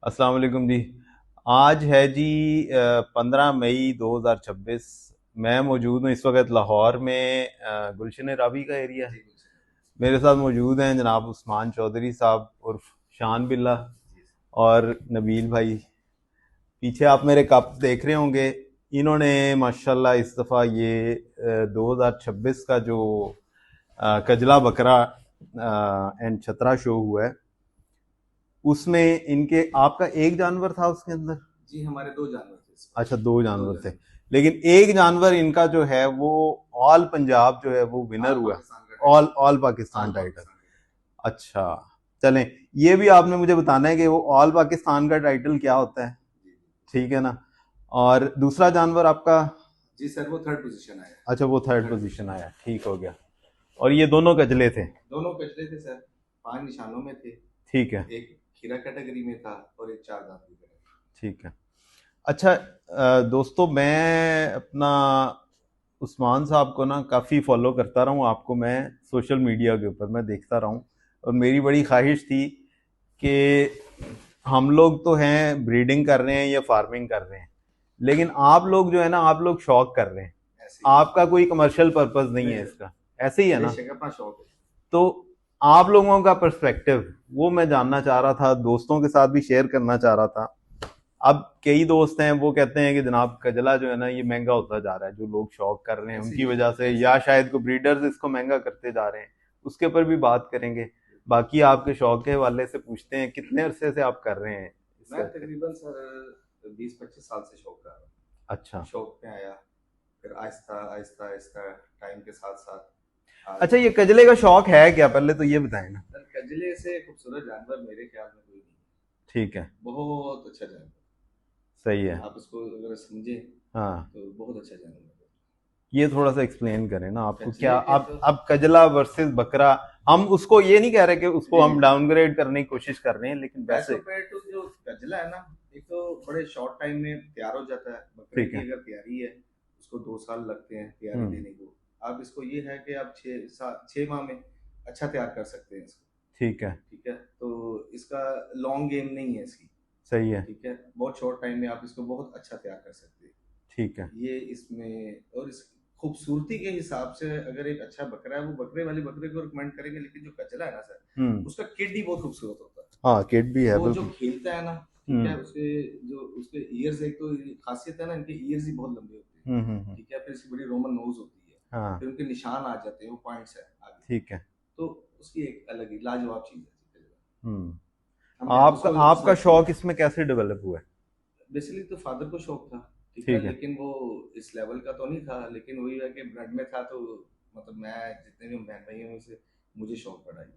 अस्सलाम वालेकुम जी। आज है जी 15 मई 2026। मैं मौजूद हूँ इस वक्त लाहौर में, गुलशन रावी का एरिया है। जी गुलशन है। मेरे साथ मौजूद हैं जनाब उस्मान चौधरी साहब उर्फ शान बिल्ला जी और नबील भाई। पीछे आप मेरे कप देख रहे होंगे। इन्होंने माशाल्लाह इस दफ़ा ये 2026 का जो कजला बकरा एंड छतरा शो हुआ है, उसमें इनके आपका एक जानवर था उसके अंदर। जी हमारे दो जानवर थे इसमें। अच्छा, दो दो जानवर थे, जानवर। लेकिन एक जानवर इनका जो है वो ऑल पंजाब जो है वो विनर ऑल हुआ। पाकिस्तान का title. All all Pakistan all title. Pakistan का टाइटल। अच्छा, चलें, ये भी आपने मुझे बताना है कि वो ऑल पाकिस्तान का टाइटल क्या होता है। जी जी ठीक है ना। और दूसरा जानवर आपका। जी सर वो थर्ड पोजीशन आया। अच्छा, वो थर्ड थर्ड पोजीशन पोजीशन आया, आया। ठीक हो गया। और ये दोनों कजले थे। दोनों कचरे थे सर। 5 निशानों में थे। ठीक है। एक खीरा कैटेगरी में था और एक चार दांत की कैटेगरी। ठीक है। अच्छा, दोस्तों, मैं अपना उस्मान साहब को ना काफ़ी फॉलो करता रहा हूँ, आपको मैं सोशल मीडिया के ऊपर मैं देखता रहा हूँ। और मेरी बड़ी ख्वाहिश थी कि हम लोग तो हैं ब्रीडिंग कर रहे हैं या फार्मिंग कर रहे हैं, लेकिन आप लोग जो है ना, आप लोग शौक कर रहे हैं। ऐसे ही आपका कोई कमर्शियल पर्पस नहीं नहीं है सर। इसका, ऐसे ही है ना। बेशक अपना शौक है। तो आप लोगों का पर्सपेक्टिव वो मैं जानना चाह रहा था, दोस्तों के साथ भी शेयर करना चाह रहा था। अब कई दोस्त हैं वो कहते हैं कि जनाब कजला जो है ना ये महंगा होता जा रहा है, जो लोग शौक कर रहे हैं ऐसे उनकी ही है वजह से, या शायद को ब्रीडर्स इसको महंगा करते जा रहे हैं। उसके ऊपर भी बात करेंगे। बाकी आपके शौक के हवाले से पूछते हैं, कितने अरसे से आप कर रहे हैं मैं इसका। तकरीबन सर 20-25 साल से शौक कर रहा हूँ। अच्छा। शौक में आया, फिर आहिस्ता आहिस्ता आहिस्ता टाइम के साथ साथ आज। अच्छा, ये कजले का शौक है क्या, पहले तो ये बताएं ना। सर कजले से खूबसूरत जानवर मेरे ख्याल में कोई नहीं है। ठीक है। बहुत अच्छा जानवर। सही है। आप इसको अगर समझे हाँ, तो बहुत अच्छा जानवर है। ये थोड़ा सा एक्सप्लेन करें ना, आपको क्या कजले के तो अब कजला वर्सेस बकरा। हम उसको ये नहीं कह रहे कि उसको जी हम डाउनग्रेड करने की कोशिश कर रहे हैं, लेकिन वैसे वैसे। पेट जो कजला है ना, एक तो बड़े शॉर्ट टाइम में तैयार हो जाता है। बकरे ठीक की है। अगर तैयारी है उसको 2 साल लगते हैं तैयारी हम्म। देने को। आप इसको ये है कि आप 6 माह में अच्छा तैयार कर सकते हैं इसको। ठीक है। ठीक है। तो इसका लॉन्ग गेम नहीं है इसकी। सही है। ठीक है। बहुत शॉर्ट टाइम में आप इसको बहुत अच्छा तैयार कर सकते हैं। ठीक है। ये इसमें और इस खूबसूरती के हिसाब से अगर एक अच्छा बकरा है वो बकरे वाले बकरे को रिकमेंड करेंगे, लेकिन जो कचला है ना सर, हम्म। उसका किड ही बहुत खूबसूरत होता है। हाँ, किड भी है वो जो बिल्कुल। खेलता है ना, ठीक है, हम्म। उसके जो उसके ईयर्स, एक तो खासियत है ना, इनके ईयर्स ही बहुत लंबे होते हैं। ठीक है। फिर इसकी बड़ी रोमन नोज होती है। हाँ। फिर उनके निशान आ जाते हैं, वो पॉइंट्स है आगे। ठीक है। तो उसकी एक अलग ही लाजवाब चीज है। हम्म। हमने आपका उसको आपका सेलेक्ट किया। शौक इसमें कैसे डेवलप हुआ है। बेसिकली तो फादर को शौक था। ठीक है। ठीक है। लेकिन वो इस लेवल का तो नहीं था, लेकिन वही है कि ब्लड में था। तो मतलब मैं जितने भी बहन भाई हैं उनसे मुझे शौक पड़ा ही।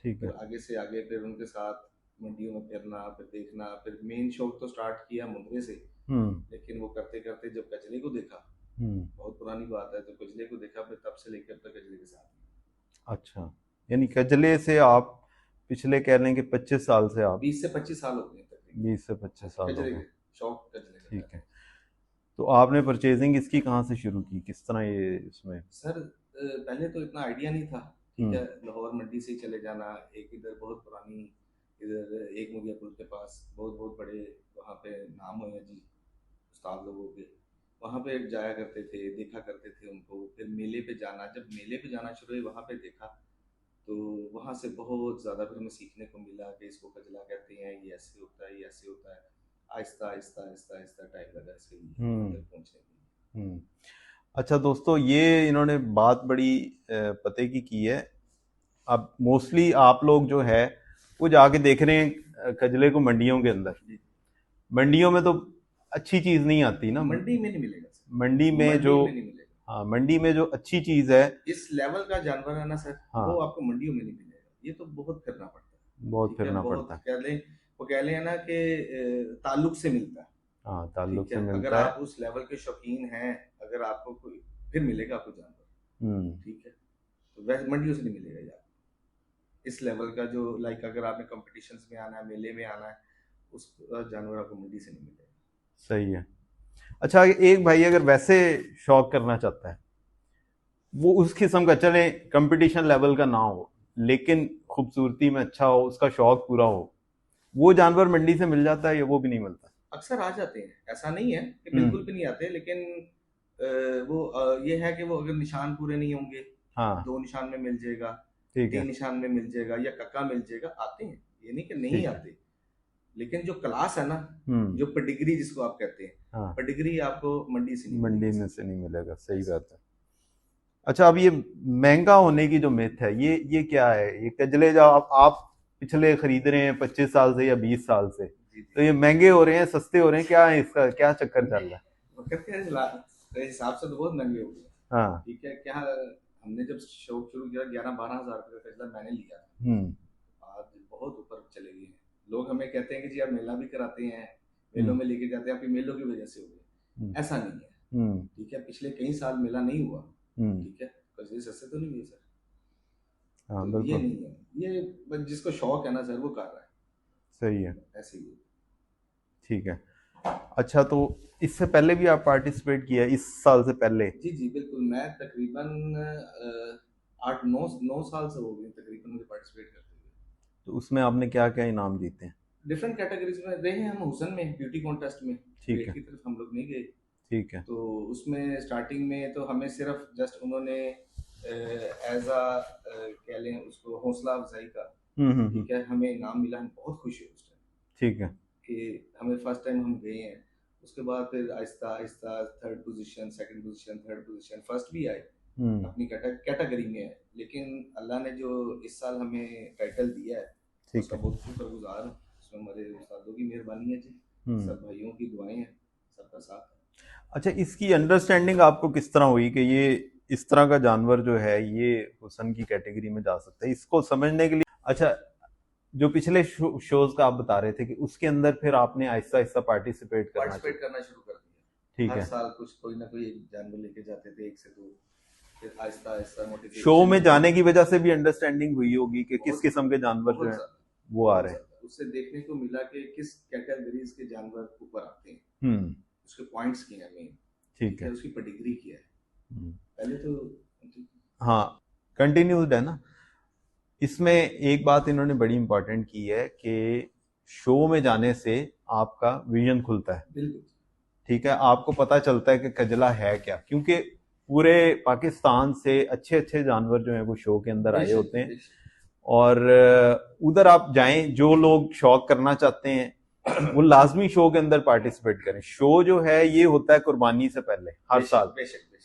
ठीक फिर है। आगे से आगे फिर उनके साथ मंडियों में फिरना, फिर देखना, फिर मेन शौक तो स्टार्ट किया मुंगरे से। हम्म। लेकिन वो करते करते जब कचरे को देखा, हम्म। बहुत पुरानी बात है, तो कचरे को देखा, फिर तब से लेकर अब तक कचरे के साथ हूँ। अच्छा, यानी कजले से आप पिछले कह लें कि 25 साल से आप। 20 से 25 साल हो गए हैं तकरीबन। 20 से 25 साल हो कचरे गए। के शौक कचरे का ठीक है। है। तो आपने परचेजिंग इसकी कहाँ से शुरू की, किस तरह ये इसमें। सर पहले तो इतना आइडिया नहीं था। ठीक हम्म। है। लाहौर मंडी से ही चले जाना। एक इधर बहुत पुरानी, इधर एक मुगियापुर के पास बहुत बहुत बड़े वहाँ पे नाम हुए हैं जी उस्ताद लोगों के। वहाँ पे जाया करते थे, देखा करते थे उनको। फिर मेले पे जाना, जब मेले पे जाना शुरू हुए वहाँ पे देखा, तो वहाँ से बहुत ज़्यादा फिर हमें सीखने को मिला कि इसको कजला कहते हैं, ये ऐसे होता है, ये ऐसे होता है। आहिस्ता आहिस्ता आहिस्ता आहिस्ता टाइम लगा इसके लिए यहाँ हम्म। तक पहुँचने के लिए। हम्म। अच्छा दोस्तों, ये इन्होंने बात बड़ी पते की है। अब मोस्टली आप लोग जो है वो जाके देख रहे हैं कजले को मंडियों के अंदर। जी। मंडियों में तो अच्छी चीज़ नहीं आती ना। मंडी में नहीं मिलेगा मंडी सर, में जो, मंडी में नहीं मिलेगा। हाँ, मंडी में जो अच्छी चीज़ है। इस लेवल का जानवर है ना सर, वो हाँ, आपको मंडियों में नहीं मिलेगा। ये तो बहुत करना पड़ता है। बहुत ठीक है। फिरना पड़ता बहुत है। कह लें, वो कह लें ना कि ताल्लुक से मिलता है। हाँ, ताल्लुक ठीक है। से अगर मिलता है। आप उस लेवल के शौकीन हैं, अगर आपको कोई, फिर मिलेगा आपको जानवर। हम्म। ठीक है। तो वैसे मंडियों से नहीं मिलेगा यार। इस लेवल का जो लाइक अगर आपने कॉम्पिटिशन्स में आना है, मेले में आना है, उस जानवर आपको मंडी से नहीं मिलेगा। सही है। अच्छा, एक भाई अगर वैसे शौक करना चाहता है, वो उस किस्म का, चले कंपटीशन लेवल का ना हो, लेकिन खूबसूरती में अच्छा हो, उसका शौक पूरा हो, वो जानवर मंडी से मिल जाता है या वो भी नहीं मिलता? अक्सर आ जाते हैं, ऐसा नहीं है कि हम्म। बिल्कुल भी नहीं आते, लेकिन ये है कि वो अगर निशान पूरे नहीं होंगे, हाँ। 2 निशान में मिल जाएगा, ठीक 3 है। निशान में मिल जाएगा या कक्का मिल जाएगा, आते हैं, ये नहीं कि नहीं ठीक है। आते। लेकिन जो क्लास है ना, जो पेडिग्री जिसको आप कहते हैं, हाँ, पेडिग्री आपको मंडी से नहीं मंडी मिलेगी में सर। से नहीं मिलेगा, सही ऐसे। बात है। अच्छा, अब ये महंगा होने की जो मिथ है, ये क्या है? ये कजले जो आप पिछले खरीद रहे हैं 25 साल से या 20 साल से, जी, तो जी। ये महंगे हो रहे हैं, सस्ते हो रहे हैं, क्या है इसका, क्या चक्कर चल रहा है? वक़्त के हिसाब से तो बहुत महँगे हो गए। हाँ। ठीक है, क्या हमने जब शौक शुरू किया 11-12 हज़ार रुपए का कजला मैंने लिया था। हम्म। आज बहुत ऊपर चले गए हैं। लोग हमें कहते हैं कि जी आप मेला भी कराते हैं, मेलों हम्म। में लेके जाते हैं, आपके मेलों की वजह से हो गए। हम्म। ऐसा नहीं है, हम्म। ठीक है? पिछले कई साल मेला नहीं हुआ, हम्म। ठीक है? कजले सस्ते तो नहीं हुए सर। हाँ, तो ये बिल्कुल नहीं है, ये बस जिसको शौक है ना सर वो कर रहा है, सही है। ऐसे ही है। ठीक है। अच्छा, तो इससे पहले भी आप पार्टिसिपेट किया, इस साल से पहले? जी, जी, बिल्कुल, मैं तकरीबन 8-9 साल से हो गए तकरीबन मुझे पार्टिसिपेट करते हुए। तो उसमें आपने क्या क्या इनाम जीते हैं? डिफरेंट कैटेगरीज में रहे हैं हम, हुसन में ब्यूटी कॉन्टेस्ट में, ठीक वेट है। की तरफ हम लोग नहीं गए। ठीक है। तो उसमें स्टार्टिंग में तो हमें सिर्फ जस्ट उन्होंने एज अ कह लें उसको हौसला अफजाई का, हम्म। ठीक है, हमें इनाम मिला, हम बहुत खुश हुए उस टाइम ठीक है। कि हमें फर्स्ट टाइम हम गए हैं। उसके बाद फिर Aahista Aahista 3rd position, 2nd position, 3rd position, first भी आए, हम्म। अपनी कैटेगरी में है। लेकिन अल्लाह ने जो इस साल हमें टाइटल दिया है ठीक उसका है। बहुत शुक्रगुजार हूँ। उसमें हमारे उस्तादों की मेहरबानी है जी, सब भाइयों की दुआएं हैं, सबका साथ है। अच्छा, इसकी अंडरस्टैंडिंग आपको किस तरह हुई कि ये इस तरह का जानवर जो है ये हुसन की कैटेगरी में जा सकता है, इसको समझने के लिए? अच्छा, जो पिछले शोज का आप बता रहे थे कि उसके अंदर फिर आपने आहिस्ता आहिस्ता पार्टिसिपेट करना शुरू कर दिया। ठीक हर है। साल कुछ कोई ना कोई एक जानवर लेके जाते थे, 1 से 2, फिर आहिस्ता आहिस्ता मोटिवेशन। शो में जाने की वजह से भी अंडरस्टैंडिंग हुई होगी कि किस बहुत किस्म के जानवर जो बहुत है ज़्यादा, वो आ बहुत रहे हैं। ज़्यादा। उससे देखने को मिला कि किस कैटेगरीज के जानवर ऊपर आते हैं, हम्म। उसके पॉइंट्स क्या है मेन, ठीक है। उसकी पेडिग्री क्या है। पहले तो हाँ, कंटिन्यूड है ना। इसमें एक बात इन्होंने बड़ी इंपॉर्टेंट की है कि शो में जाने से आपका विजन खुलता है। बिल्कुल ठीक है, आपको पता चलता है कि कजला है क्या, क्योंकि पूरे पाकिस्तान से अच्छे अच्छे जानवर जो हैं वो शो के अंदर आए होते हैं। और उधर आप जाएं, जो लोग शौक करना चाहते हैं वो लाजमी शो के अंदर पार्टिसिपेट करें। शो जो है ये होता है कुर्बानी से पहले हर साल,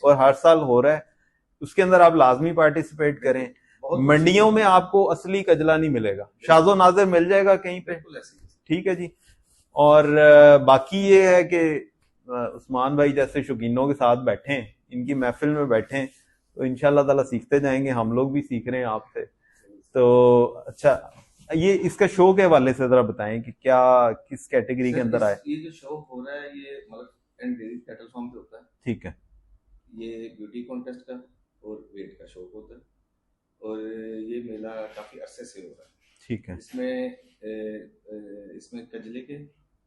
और हर साल हो रहा है, उसके अंदर आप लाजमी पार्टिसिपेट करें। मंडियों में आपको असली कजला नहीं मिलेगा, शाजो नाजर मिल जाएगा कहीं पे, ठीक है जी। और बाकी ये है कि उस्मान भाई जैसे शौकीनों के साथ बैठे हैं, इनकी महफिल में बैठे हैं, तो इंशाल्लाह ताला सीखते जाएंगे, हम लोग भी सीख रहे हैं आपसे। तो अच्छा, ये इसका शो के हवाले से जरा बताएं कि क्या किस कैटेगरी के अंदर आए? ये जो शो हो रहा है ये मतलब एंड डेयरी कैटल फार्म पे होता है। ठीक है। ये ब्यूटी कॉन्टेस्ट का और वेट का शो होता है, और ये मेला काफी अरसे से हो रहा है। ठीक है। इसमें कजले के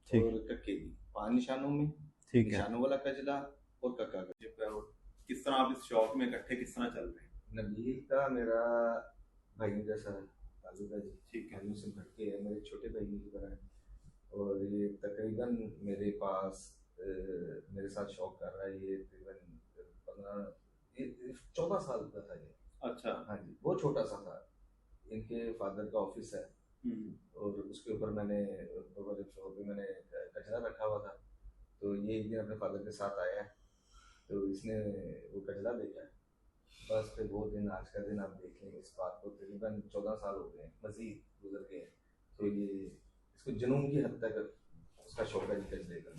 और कक्के की 5 निशानों में, निशानों वाला कजला और कक्का का। किस तरह आप इस शौक में इकट्ठे किस तरह चल रहे हैं? नबील का मेरा भाई जैसा ताल्लुक है जी, ठीक है। हम से भटके है, मेरे छोटे भाई की तरह है, और ये तकरीबन मेरे पास मेरे साथ शौक कर रहा है। ये तकरीबन 14 साल का था ये। अच्छा। हाँ जी, वो छोटा सा था। इनके फादर का ऑफिस है, और उसके ऊपर मैंने कचरा रखा हुआ था। तो ये एक दिन अपने फादर के साथ आया है, तो इसने वो कचरा देखा है, बस फिर वो दिन आज का दिन आप देख लें। इस बात को तकरीबन 14 साल हो गए, मजीद गुजर गए। तो ये इसको जुनून की हद तक उसका शौक है कजले का।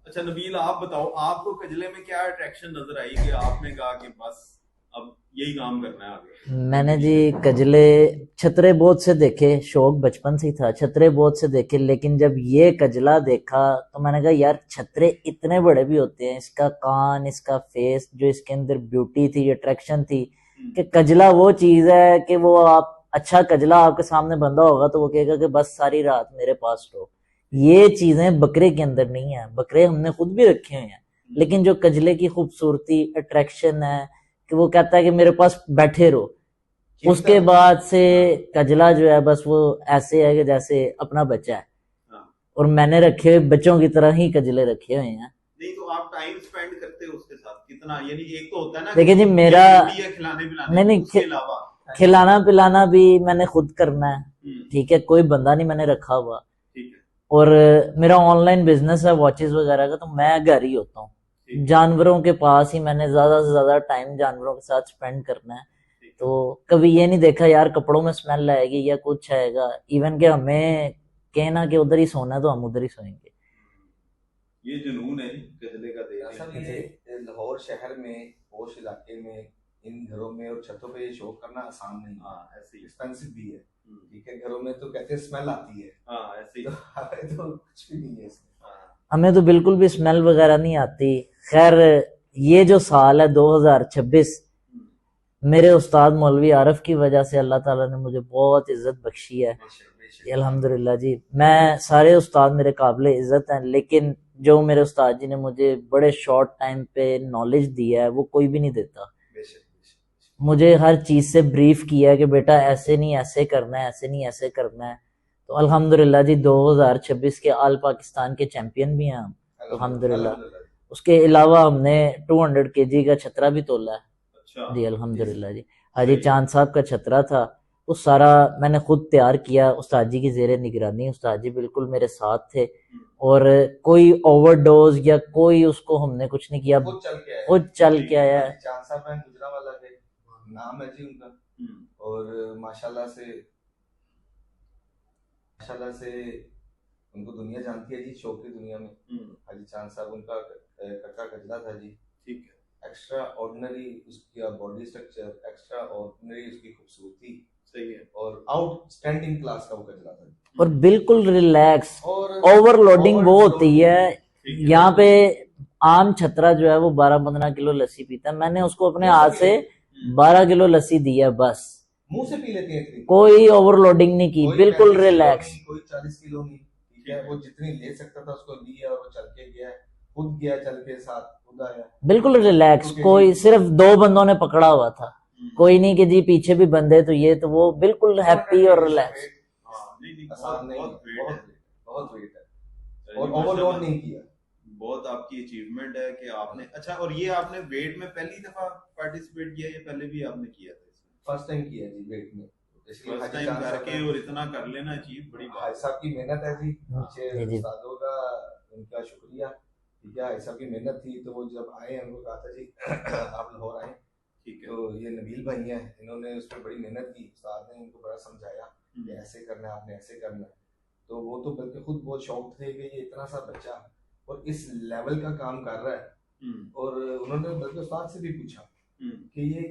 अच्छा नबील, आप बताओ, आपको कजले में क्या अट्रैक्शन नजर आई कि आपने कहा कि बस अब यही काम करना है आगे? मैंने जी कजले छतरे बहुत से देखे, शौक बचपन से ही था, छतरे बहुत से देखे, लेकिन जब ये कजला देखा तो मैंने कहा यार छतरे इतने बड़े भी होते हैं, इसका कान, इसका फेस, जो इसके अंदर ब्यूटी थी, अट्रैक्शन थी, कि कजला वो चीज है कि वो आप अच्छा कजला आपके सामने बंदा होगा तो वो कहेगा कि बस सारी रात मेरे पास रहो। ये चीजें बकरे के अंदर नहीं है, बकरे हमने खुद भी रखे हुए हैं, लेकिन जो कजले की खूबसूरती, अट्रैक्शन है कि वो कहता है कि मेरे पास बैठे रहो। उसके बाद से कजला जो है बस वो ऐसे है कि जैसे अपना बच्चा है। और मैंने रखे हुए बच्चों की तरह ही कजले रखे हुए हैं। नहीं तो आप टाइम स्पेंड करते हो उसके साथ कितना, यानी एक तो होता है ना देखिए जी, कि मेरा ड्यूटी है खिलाने पिलाने नहीं की, नहीं उसके अलावा खिलाना पिलाना भी मैंने खुद करना है, ठीक है, कोई बंदा नहीं मैंने रखा हुआ। ठीक है। और मेरा ऑनलाइन बिजनेस है वॉचेस वगैरह का, तो मैं घर ही होता हूँ। ठीक है। जानवरों के पास ही मैंने ज्यादा से ज्यादा टाइम जानवरों के साथ स्पेंड करना है। ठीक है। तो कभी ये नहीं देखा यार कपड़ों में स्मेल आएगी या कुछ आएगा, इवन कि हमें कहना कि उधर ही सोना है तो हम उधर ही सोएंगे। ये जुनून है गजले का ऐसा देखने भी है, लाहौर शहर में पोश इलाके में इन घरों में और छतों पे ये शो करना आसान नहीं है। हाँ ऐसे ही एक्सपेंसिव भी है, ठीक है। घरों में तो कहते हैं स्मेल आती है, हाँ ऐसे ही तो हमें तो कुछ भी नहीं है इसमें। हमें तो बिल्कुल भी स्मेल वगैरह नहीं आती। खैर ये जो साल है 2026, मेरे उस्ताद मौलवी आरफ की वजह से अल्लाह ताला ने मुझे बहुत इज्जत बख्शी है। अल्हम्दुलिल्लाह जी, मैं सारे उस्ताद मेरे काबिल इज्जत हैं, लेकिन जो मेरे उस्ताद जी ने मुझे बड़े शॉर्ट टाइम पे नॉलेज दिया है वो कोई भी नहीं देता। मुझे हर चीज से ब्रीफ किया है कि बेटा ऐसे नहीं ऐसे करना है, ऐसे नहीं ऐसे करना है। तो अल्हम्दुलिल्लाह जी 2026 के ऑल पाकिस्तान के चैंपियन भी हैं हम, अल्हम्दुलिल्लाह। उसके अलावा हमने 200 kg का छतरा भी तोला है। अच्छा जी अल्हम्दुलिल्लाह जी। हाजी चांद साहब का छतरा था, वो सारा मैंने खुद तैयार किया, उस्ताद जी की जेरे निगरानी। उस्ताद जी बिल्कुल मेरे साथ थे, और कोई ओवरडोज या कोई उसको हमने कुछ नहीं किया, खुद चल के आया है। चांद साहब हैं गुजरांवाला के, नाम है जी उनका, और माशाल्लाह से उनको दुनिया जानती है जी, शौक की दुनिया में। हाजी चांद साहब उनका कक्का कजला था जी, ठीक है। एक्स्ट्रा ऑर्डिनरी उसकी बॉडी स्ट्रक्चर, एक्स्ट्रा ऑर्डिनरी उसकी खूबसूरती, सही है, और आउटस्टैंडिंग क्लास का वो कजला था, और बिल्कुल रिलैक्स। ओवरलोडिंग वो होती है यहाँ पे, आम छतरा जो है वो 12-15 किलो लस्सी पीता है, मैंने उसको अपने हाथ से 12 किलो लस्सी दी है, बस मुंह से पी लेते हैं, कोई ओवरलोडिंग नहीं की, बिल्कुल रिलैक्स। कोई 40 किलो नहीं, ठीक है। वो जितनी ले सकता था उसको लिया, और वो चल के गया, खुद गया चल के, साथ खुद आया, बिल्कुल रिलैक्स। कोई सिर्फ 2 बंदों ने पकड़ा हुआ था, कोई नहीं कि जी पीछे भी बंदे, तो ये तो वो बिल्कुल हैप्पी और रिलैक्स। बहुत वेट है, और ओवरलोड नहीं किया। बहुत आपकी अचीवमेंट है कि आपने, अच्छा, और ये आपने वेट में पहली दफा पार्टिसिपेट किया या पहले भी आपने किया था? फर्स्ट टाइम किया जी वेट में, फर्स्ट टाइम करके और इतना कर लेना अचीव, बड़ी बात। भाई साहब की मेहनत है जी, पीछे उस्तादों का उनका शुक्रिया, ठीक है। भाई साहब की मेहनत थी, तो वो जब आए हमको कहा था जी आप लाहौर आए, ठीक है। तो ये नबील भाई हैं, इन्होंने उस पर बड़ी मेहनत की, उस्ताद ने इनको बड़ा समझाया कि ऐसे करना है, आपने ऐसे करना है। तो वो तो बल्कि खुद बहुत शौक थे कि ये इतना सा बच्चा और इस लेवल का काम कर रहा है, और उन्होंने बल्कि उस्ताद से भी पूछा कि ये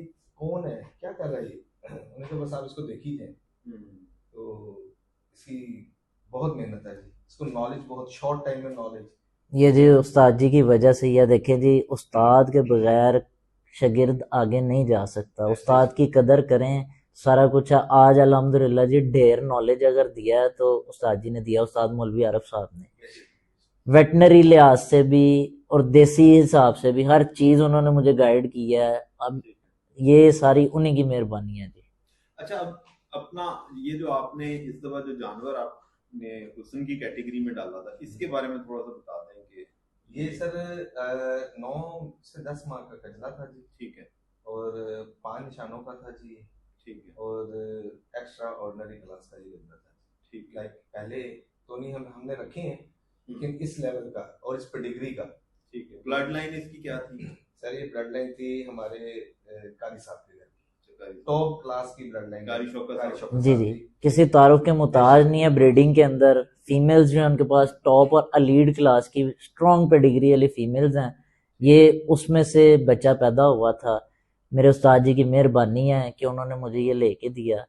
कौन है, क्या कर रहा है ये, उन्होंने कहा बस आप इसको देख ही जाए। तो इसकी बहुत मेहनत है जी, इसको नॉलेज बहुत शॉर्ट टाइम में नॉलेज, ये जी उस्ताद जी की वजह से। यह देखें जी, उस्ताद के बगैर शागिर्द आगे नहीं जा सकता, उस्ताद की कदर करें, सारा कुछ है। आज अल्हम्दुलिल्लाह जी ढेर नॉलेज अगर दिया है तो उस्ताद जी ने दिया, उस्ताद मौलवी आरफ साहब ने। वेटनरी लिहाज से भी और देसी हिसाब से भी हर चीज उन्होंने मुझे गाइड किया है। अब ये सारी उन्हीं की मेहरबानी है जी। अच्छा, अब अपना ये जो आपने इस दफा जो जानवर आपने हुस्न की कैटेगरी में डाला था, इसके बारे में थोड़ा सा बता दें कि ये सर 9 से 10 माह का कजला था जी, ठीक है, और 5 निशानों का था जी, ठीक है, और एक्स्ट्रा ऑर्डिनरी क्लास का ये कजला था, ठीक। लाइक पहले तो नहीं हमने रखे हैं, लेकिन इस लेवल का और इस पेडिग्री का, ठीक है। ब्लड लाइन इसकी क्या थी सर? ये ब्लड लाइन थी हमारे कारी साहब के घर, टॉप क्लास की ब्लड लाइन, कारी शौकत जी जी, किसी तारुफ के मुताज नहीं है। ब्रीडिंग के अंदर फीमेल्स जो है उनके पास टॉप और अलीड क्लास की स्ट्रॉन्ग पेडिग्री वाली फीमेल्स हैं। ये उसमें से बच्चा पैदा हुआ था। मेरे उस्ताद जी की मेहरबानी है कि उन्होंने मुझे ये लेके दिया,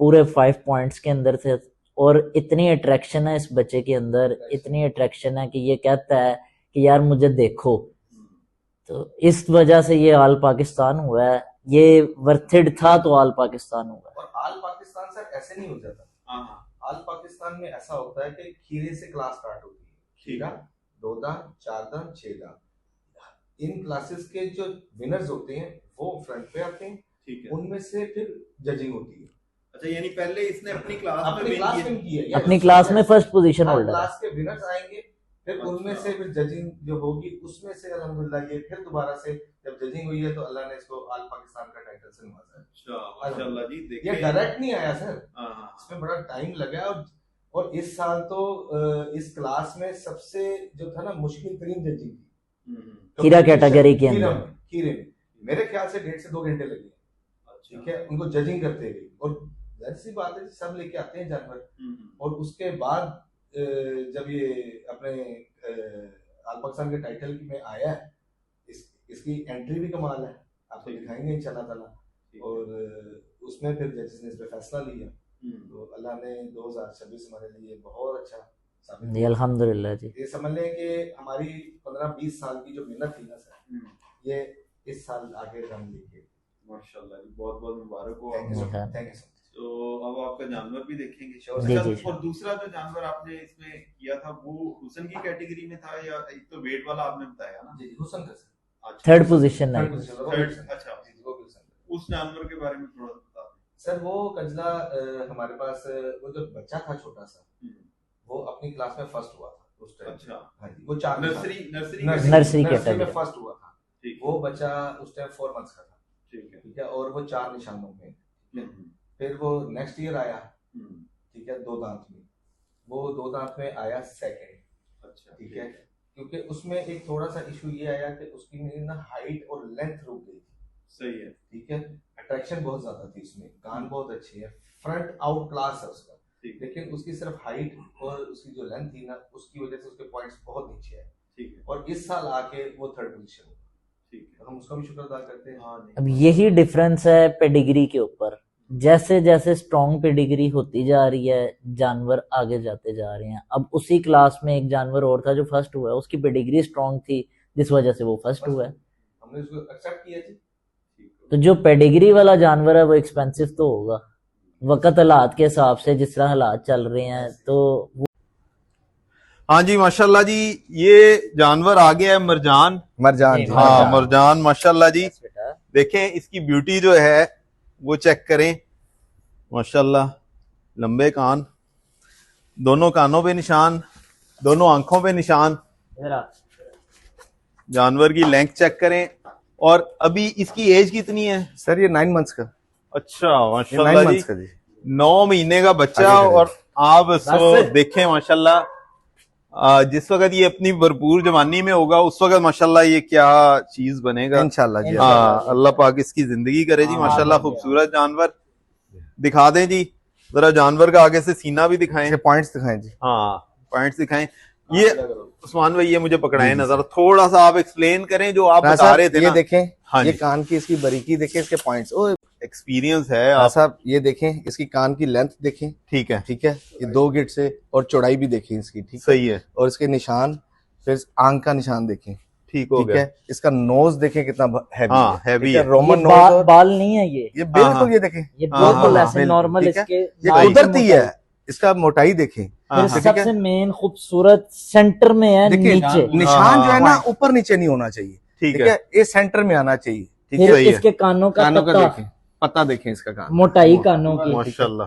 पूरे 5 पॉइंट्स के अंदर थे, और इतनी अट्रैक्शन है इस बच्चे के अंदर, इतनी अट्रैक्शन है कि ये कहता है कि यार मुझे देखो। तो इस वजह से ये ऑल पाकिस्तान हुआ है, ये वर्थिड था तो ऑल पाकिस्तान हुआ। और ऑल पाकिस्तान सर ऐसे नहीं हो जाता, ऑल पाकिस्तान में ऐसा होता है कि खीरे से क्लास स्टार्ट होती है, खीरा 2 दान 4 दान 6 दान। इन क्लासेस के जो विनर्स होते हैं वो फ्रंट पे आते हैं, ठीक है, उनमें से फिर जजिंग होती है, अच्छा, यानी पहले इसने अपनी क्लास में अपनी win क्लास किया। में किया है। अपनी क्लास में फर्स्ट पोजीशन हर होल्डर है। क्लास के विनर्स आएंगे, फिर उनमें से फिर जजिंग जो होगी उसमें से अल्हम्दुलिल्लाह ये फिर दोबारा से जब जजिंग हुई है तो अल्लाह ने इसको ऑल पाकिस्तान का टाइटल से नवाजा है। अच्छा, माशाल्लाह जी। ये देखिए, डायरेक्ट नहीं आया सर, हाँ हाँ इसमें बड़ा टाइम लगा है। और इस साल तो इस क्लास में सबसे जो था ना मुश्किल तरीन जजिंग थी हीरा कैटेगरी के हीरा अंदर। में, हीरे में मेरे ख्याल से 1.5 से 2 घंटे लगे। ठीक है, उनको जजिंग करते हुए। और जाहिर सी बात है सब लेके आते हैं जानवर। और उसके बाद जब ये अपने ऑल पाकिस्तान के टाइटल में आया है, इसकी एंट्री भी कमाल है, आपको दिखाएंगे इंशाल्लाह ताला। और उसमें फिर जजेस ने इस पे फैसला लिया, तो अल्लाह ने 2026 हमारे लिए बहुत अच्छा साबित जी अल्हम्दुलिल्लाह जी। ये समझ लें कि हमारी 15-20 साल की जो मेहनत थी ना सर, ये इस साल आगे रंग लेके। माशाल्लाह जी, बहुत बहुत मुबारक हो थैंक यू आपको। Sir, thank you sir. तो अब आपका जानवर भी देखेंगे। Sure, जी, अच्छा, जी। और दूसरा जो जानवर आपने इसमें किया था वो हुसन की कैटेगरी में था, या एक तो वेट वाला आपने बताया ना? जी हुसन का सर, अच्छा, थर्ड पोजीशन है। Third position. अच्छा, जी जी, वो भी हुसन। उस जानवर के बारे में थोड़ा बता दें। सर वो कजला हमारे पास वो जो बच्चा था छोटा सा, वो अपनी क्लास में फर्स्ट हुआ था उस टाइम। अच्छा, हाँ जी, वो 4 नर्सरी कैटेगरी में फर्स्ट हुआ था। ठीक, वो बच्चा उस टाइम 4 मंथ्स का था। ठीक है। ठीक है, और वो 4 निशानों में। फिर वो नेक्स्ट ईयर आया, ठीक है, 2 दांत में। वो 2 दांत में आया सेकंड। अच्छा, ठीक है, क्योंकि उसमें एक थोड़ा सा इशू ये आया कि उसकी मेरी ना हाइट और लेंथ रुक गई थी। सही है। ठीक है, अट्रैक्शन बहुत ज्यादा थी उसमें, कान बहुत अच्छे है, फ्रंट आउट क्लास है उसका। लेकिन उसकी सिर्फ हाइट और उसकी जो लेंथ थी ना, उसकी वजह से उसके पॉइंट्स बहुत नीचे है। ठीक है, और इस साल आके वो 3rd पोजीशन। ठीक है, हम उसका भी शुक्र अदा करते हैं। हाँ अब यही डिफरेंस है पेडिग्री के ऊपर। जैसे जैसे स्ट्रॉन्ग पेडिग्री होती जा रही है, जानवर आगे जाते जा रहे हैं। अब उसी क्लास में एक जानवर और था जो फर्स्ट हुआ है, उसकी पेडिग्री स्ट्रॉन्ग थी जिस वजह से वो फर्स्ट हुआ है। हमने उसको एक्सेप्ट किया जी। तो जो पेडिग्री वाला जानवर है वो एक्सपेंसिव तो होगा वक्त हालात के हिसाब से, जिस तरह हालात चल रहे हैं। तो हाँ जी, माशाल्लाह जी। ये जानवर आ गया है मरजान। मरजान जी, हाँ, मरजान। मरजान माशाल्लाह जी। देखें इसकी ब्यूटी जो है वो चेक करें। माशाल्लाह, लंबे कान, दोनों कानों पे निशान, दोनों आंखों पे निशान। जानवर की लेंथ चेक करें। और अभी इसकी एज कितनी है सर ये 9 मंथ्स का। अच्छा, ये 9 माशाल्लाह जी, मंथ्स का जी। 9 महीने का बच्चा। आगे करें। और आप इसको देखें माशाल्लाह, जिस वक्त ये अपनी भरपूर जवानी में होगा उस वक्त माशाल्लाह ये क्या चीज बनेगा इंशाल्लाह जी। हाँ, अल्लाह पाक इसकी जिंदगी करे जी। माशाल्लाह खूबसूरत जानवर। दिखा दें जी जरा जानवर का आगे से सीना भी दिखाएं। इसके पॉइंट्स दिखाएं जी। हाँ, पॉइंट्स दिखाएं। ये उस्मान भाई, ये मुझे पकड़ाएं नजर, थोड़ा सा आप एक्सप्लेन करें जो आप बता रहे थे ये ना। देखें, हाँ ये जी। कान की इसकी बारीकी देखें, इसके पॉइंट्स। ओ एक्सपीरियंस है आप। साहब ये देखें, इसकी कान की लेंथ देखें। ठीक है, ठीक है, ये 2 गिट से, और चौड़ाई भी देखें इसकी। ठीक सही है, और इसके निशान, फिर आंख का निशान देखें। ठीक हो ठीक गया। है, इसका नोज देखें कितना हैवी हाँ, है। हैवी ठीक है, है। रोमन ये नोज। और बाल नहीं है ये ये हाँ, बिल्कुल ये देखें, ये हाँ, बिल्कुल हाँ, ऐसे नॉर्मल ठीक है? इसके ये नाक की कुदरती मोटाई। है। इसका मोटाई देखें। हाँ, फिर हाँ, ठीक है? सबसे मेन खूबसूरत सेंटर में है देखिए नीचे। निशान जो है ना हाँ। ऊपर नीचे नहीं होना चाहिए। ठीक ठीक है, है, ये सेंटर में आना चाहिए। ठीक फिर है, सही है। इसके कानों का कानों का पत्ता, देखें, पत्ता देखें इसका कान, मोटाई कानों की माशाल्लाह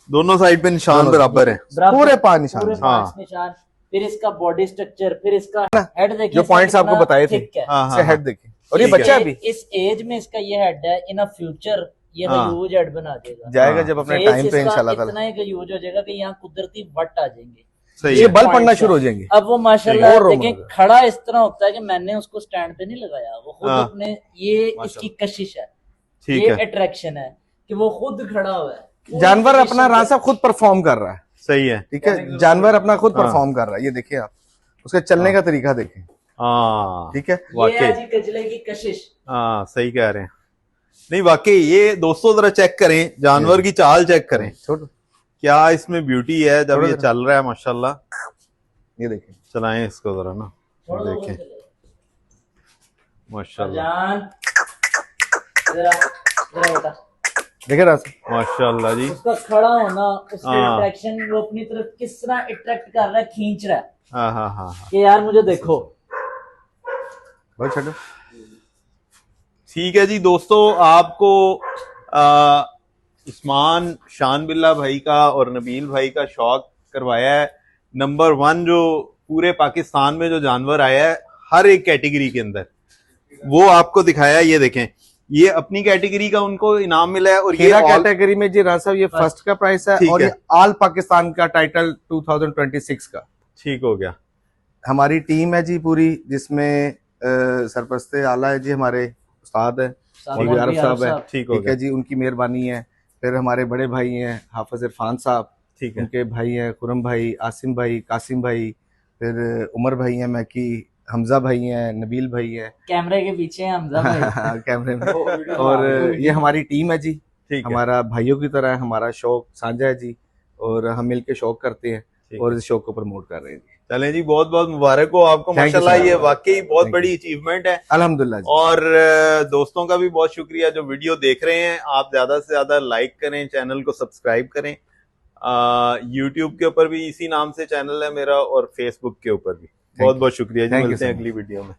दोनों साइड पे निशान दोनों बराबर है। बराबर, पूरे 5 निशान। पूरे हाँ। 5 निशान। फिर इसका बॉडी स्ट्रक्चर, फिर इसका हेड देखिए, जो इसका पॉइंट्स आपको कितना बताए थे। thick है। हाँ, इसका हाँ, हेड देखें, और ये ठीक है। बच्चा भी इस एज में इसका ये हेड है, इन अ फ्यूचर ये हाँ। ह्यूज हेड बना देगा। जाएगा हाँ। जब अपने फेस टाइम पे इसका इंशाल्लाह इतना ताला। ही ह्यूज हो जाएगा कि यहाँ कुदरती वट आ जाएंगे। सही ये है। बल पड़ना पॉइंट्स शुरू हो है। जाएंगे। अब वो माशाल्लाह और देखें, रोमन खड़ा इस तरह होता है कि मैंने उसको स्टैंड पे नहीं लगाया, वो खुद हाँ। अपने, ये इसकी कशिश है, ठीक ये है, अट्रैक्शन है कि वो खुद खड़ा हुआ है। पूरी जानवर position अपना पे- रास्ता खुद परफॉर्म कर रहा है। सही है। ठीक है, जानवर अपना खुद हाँ। परफॉर्म कर रहा है। ये देखिए आप उसके चलने का तरीका देखें। हाँ, ठीक है, ये वाकई। है जी कजले की कशिश। हाँ, सही कह रहे हैं। नहीं, वाकई ये दोस्तों जरा चेक करें, जानवर की चाल चेक करें, छोड़, क्या इसमें ब्यूटी है जब थोड़ा ये जरा। चल रहा है माशाल्लाह। ये देखें, चलाएं इसको जरा ना, छोड़ दो, देखें चले। माशाल्लाह जान जरा जरा बेटा, देखे रास्ता। माशाल्लाह जी। उसका खड़ा होना, उसका हाँ। अट्रैक्शन, वो अपनी तरफ किस तरह अट्रैक्ट कर रहा है, खींच रहा है हाँ हाँ हाँ हाँ, कि यार मुझे देखो। बहुत छोड़ो। ठीक है जी दोस्तों, आपको उस्मान शान बिल्ला भाई का और नबील भाई का शौक करवाया है। नंबर 1 जो पूरे पाकिस्तान में जो जानवर आया है हर एक कैटेगरी के अंदर, वो आपको दिखाया है। ये देखें, ये अपनी कैटेगरी का उनको इनाम मिला है और ये खेरा कैटेगरी में जी राज साहब ये फर्स्ट का प्राइस है ठीक और है। ये ऑल पाकिस्तान का टाइटल 2026 का। ठीक हो गया। हमारी टीम है जी पूरी, जिसमें सरपरस्ते आला है जी, हमारे उस्ताद है मौलवी आरिफ साहब है, ठीक हो ठीक गया। है जी, उनकी मेहरबानी है। फिर हमारे बड़े भाई हैं हाफिज इरफान साहब, ठीक है। उनके भाई हैं खुरम भाई, आसिम भाई, कासिम भाई, फिर उमर भाई हैं, मैकी, हमजा भाई हैं, नबील भाई हैं कैमरे के पीछे हमजा भाई कैमरे में। और ये हमारी टीम है जी, ठीक है। हमारा भाइयों की तरह है, हमारा शौक साझा है जी, और हम मिलके शौक करते हैं और इस शौक को प्रमोट कर रहे हैं जी। चलें जी, बहुत बहुत मुबारक हो आपको। Thank you, माशाल्लाह sir. ये वाकई बहुत Thank बड़ी you. अचीवमेंट है। अल्हम्दुलिल्लाह जी। और दोस्तों का भी बहुत शुक्रिया जो वीडियो देख रहे हैं। आप ज्यादा से ज्यादा लाइक करें, चैनल को सब्सक्राइब करें। यूट्यूब के ऊपर भी इसी नाम से चैनल है मेरा और फेसबुक के ऊपर भी। बहुत बहुत शुक्रिया जी, Thank you मिलते हैं so अगली वीडियो में।